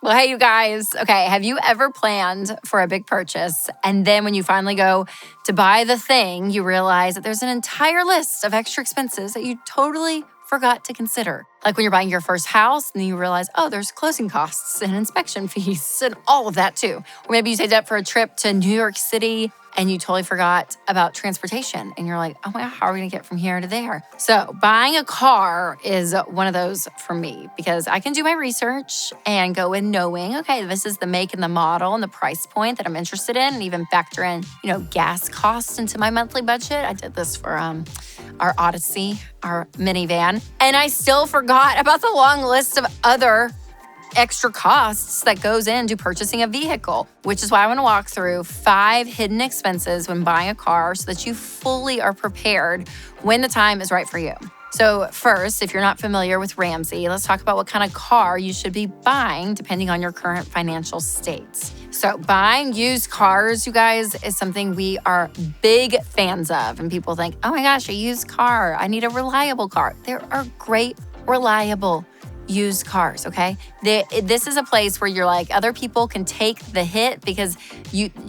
Well, hey, you guys. Okay, have you ever planned for a big purchase and then when you finally go to buy the thing, you realize that there's an entire list of extra expenses that you totally forgot to consider? Like when you're buying your first house and then you realize, oh, there's closing costs and inspection fees and all of that too. Or maybe you saved up for a trip to New York City and you totally forgot about transportation. And you're like, oh my God, how are we gonna get from here to there? So buying a car is one of those for me because I can do my research and go in knowing, okay, this is the make and the model and the price point that I'm interested in, and even factor in, gas costs into my monthly budget. I did this for our Odyssey, our minivan. And I still forgot about the long list of other extra costs that goes into purchasing a vehicle, which is why I want to walk through 5 hidden expenses when buying a car so that you fully are prepared when the time is right for you. So first, if you're not familiar with Ramsey, let's talk about what kind of car you should be buying depending on your current financial state. So buying used cars, you guys, is something we are big fans of. And people think, oh my gosh, a used car, I need a reliable car. There are great, reliable used cars, okay? This is a place where you're like, other people can take the hit because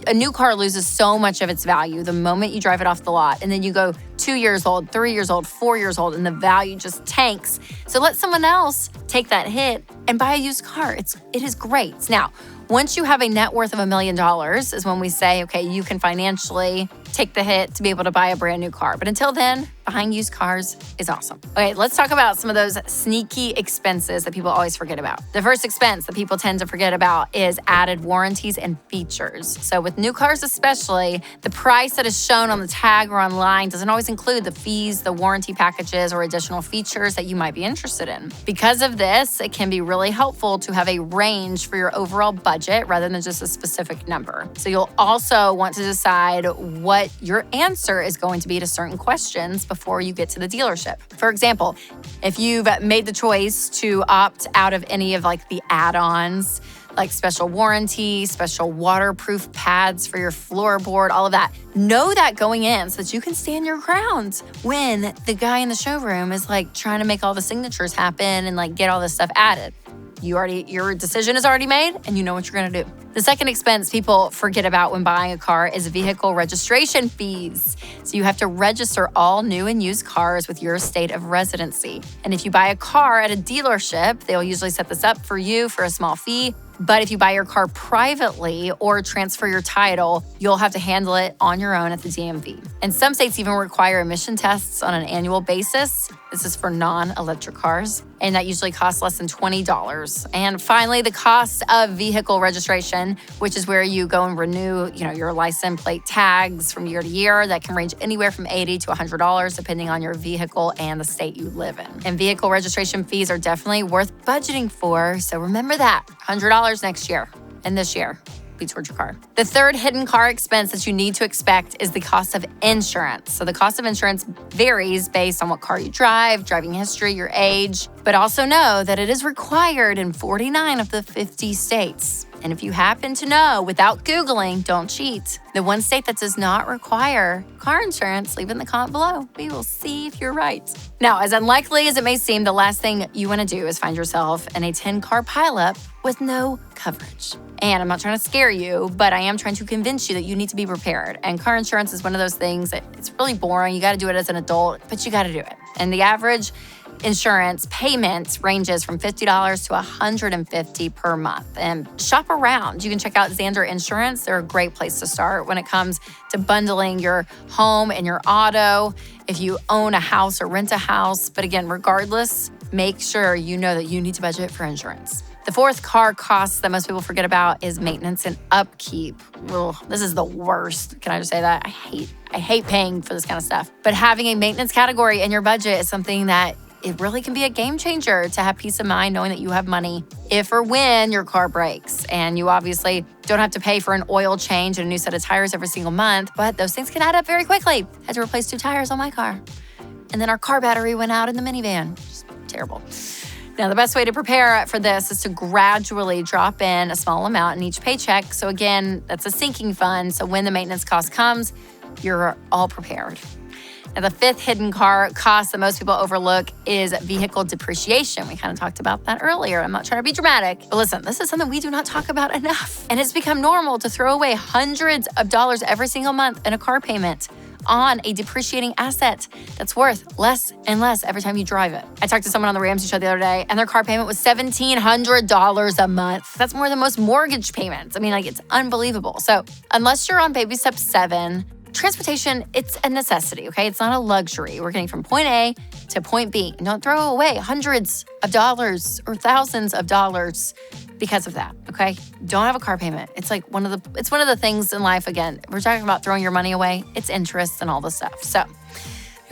a new car loses so much of its value the moment you drive it off the lot. And then you go 2 years old, 3 years old, 4 years old, and the value just tanks. So let someone else take that hit and buy a used car. It is great. Now, once you have a net worth of $1 million is when we say, okay, you can financially take the hit to be able to buy a brand new car. But until then, buying used cars is awesome. Okay, let's talk about some of those sneaky expenses that people always forget about. The first expense that people tend to forget about is added warranties and features. So with new cars especially, the price that is shown on the tag or online doesn't always include the fees, the warranty packages, or additional features that you might be interested in. Because of this, it can be really helpful to have a range for your overall budget rather than just a specific number. So you'll also want to decide what your answer is going to be to certain questions before you get to the dealership. For example, if you've made the choice to opt out of any of the add-ons, like special warranty, special waterproof pads for your floorboard, all of that, know that going in so that you can stand your ground when the guy in the showroom is trying to make all the signatures happen and get all this stuff added. Your decision is already made and you know what you're gonna do. The second expense people forget about when buying a car is vehicle registration fees. So you have to register all new and used cars with your state of residency. And if you buy a car at a dealership, they'll usually set this up for you for a small fee. But if you buy your car privately or transfer your title, you'll have to handle it on your own at the DMV. And some states even require emission tests on an annual basis. This is for non-electric cars, and that usually costs less than $20. And finally, the cost of vehicle registration, which is where you go and renew, your license plate tags from year to year. That can range anywhere from $80 to $100 depending on your vehicle and the state you live in. And vehicle registration fees are definitely worth budgeting for, so remember that. $100 next year and this year be towards your car. The third hidden car expense that you need to expect is the cost of insurance. So the cost of insurance varies based on what car you drive, driving history, your age, but also know that it is required in 49 of the 50 states. And if you happen to know without Googling, don't cheat. The one state that does not require car insurance, leave in the comment below. We will see if you're right. Now, as unlikely as it may seem, the last thing you want to do is find yourself in a 10-car pileup with no coverage. And I'm not trying to scare you, but I am trying to convince you that you need to be prepared. And car insurance is one of those things that it's really boring. You got to do it as an adult, but you got to do it. And the average insurance payment ranges from $50 to $150 per month. And shop around. You can check out Xander Insurance. They're a great place to start when it comes to bundling your home and your auto, if you own a house or rent a house. But again, regardless, make sure you know that you need to budget for insurance. The fourth car cost that most people forget about is maintenance and upkeep. Ugh, this is the worst. Can I just say that? I hate paying for this kind of stuff. But having a maintenance category in your budget is something that it really can be a game changer to have peace of mind knowing that you have money if or when your car breaks. And you obviously don't have to pay for an oil change and a new set of tires every single month, but those things can add up very quickly. I had to replace 2 tires on my car. And then our car battery went out in the minivan. Just terrible. Now, the best way to prepare for this is to gradually drop in a small amount in each paycheck. So again, that's a sinking fund. So when the maintenance cost comes, you're all prepared. And the fifth hidden car cost that most people overlook is vehicle depreciation. We kind of talked about that earlier. I'm not trying to be dramatic, but listen, this is something we do not talk about enough. And it's become normal to throw away hundreds of dollars every single month in a car payment on a depreciating asset that's worth less and less every time you drive it. I talked to someone on the Ramsey show the other day, and their car payment was $1,700 a month. That's more than most mortgage payments. I mean, it's unbelievable. So unless you're on baby step 7, transportation, it's a necessity, okay? It's not a luxury. We're getting from point A to point B. And don't throw away hundreds of dollars or thousands of dollars because of that, okay? Don't have a car payment. It's one of the things in life, again, we're talking about throwing your money away. It's interest and all this stuff. So,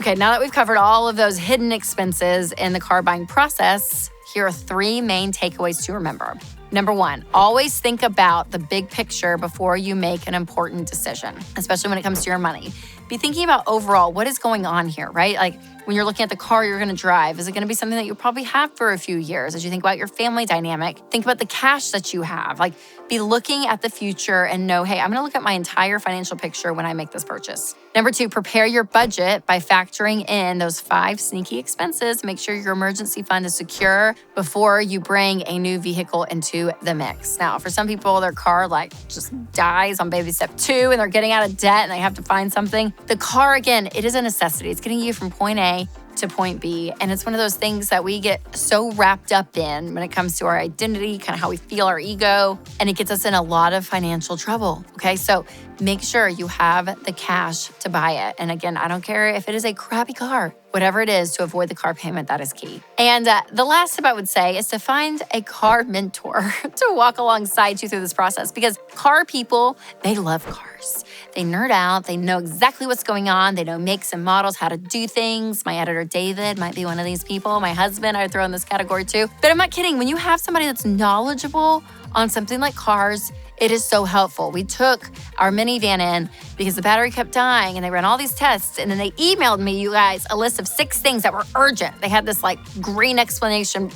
okay, now that we've covered all of those hidden expenses in the car buying process, here are 3 main takeaways to remember. Number 1, always think about the big picture before you make an important decision, especially when it comes to your money. Be thinking about overall, what is going on here, right? When you're looking at the car you're going to drive, is it going to be something that you'll probably have for a few years? As you think about your family dynamic, think about the cash that you have. Be looking at the future and know, hey, I'm going to look at my entire financial picture when I make this purchase. Number 2, prepare your budget by factoring in those 5 sneaky expenses. Make sure your emergency fund is secure before you bring a new vehicle into the mix. Now, for some people, their car just dies on baby step 2 and they're getting out of debt and they have to find something. The car, again, it is a necessity. It's getting you from point A to point B. And it's one of those things that we get so wrapped up in when it comes to our identity, kind of how we feel, our ego, and it gets us in a lot of financial trouble, okay? So make sure you have the cash to buy it. And again, I don't care if it is a crappy car, whatever it is, to avoid the car payment, that is key. And the last tip I would say is to find a car mentor to walk alongside you through this process, because car people, they love cars. They nerd out. They know exactly what's going on. They know makes and models, how to do things. My editor, David, might be one of these people. My husband, I would throw in this category too. But I'm not kidding. When you have somebody that's knowledgeable on something like cars, it is so helpful. We took our minivan in because the battery kept dying and they ran all these tests. And then they emailed me, you guys, a list of 6 things that were urgent. They had this green exclamation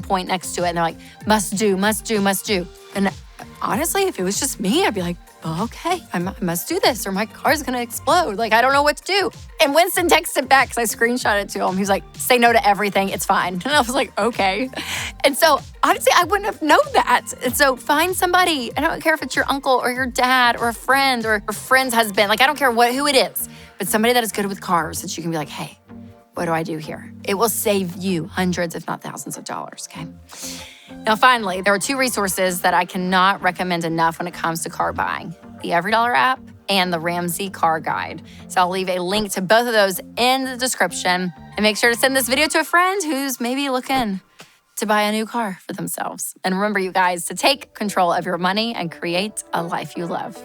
point next to it. And they're like, must do, must do, must do. And honestly, if it was just me, I'd be like, oh, okay, I must do this or my car's gonna explode. I don't know what to do. And Winston texted back because I screenshot it to him. He was like, say no to everything, it's fine. And I was like, okay. And so honestly, I wouldn't have known that. And so find somebody, I don't care if it's your uncle or your dad or a friend or a friend's husband. I don't care who it is, but somebody that is good with cars that you can be like, hey, what do I do here? It will save you hundreds, if not thousands of dollars, okay? Now, finally, there are 2 resources that I cannot recommend enough when it comes to car buying: the EveryDollar app and the Ramsey Car Guide. So I'll leave a link to both of those in the description. And make sure to send this video to a friend who's maybe looking to buy a new car for themselves. And remember, you guys, to take control of your money and create a life you love.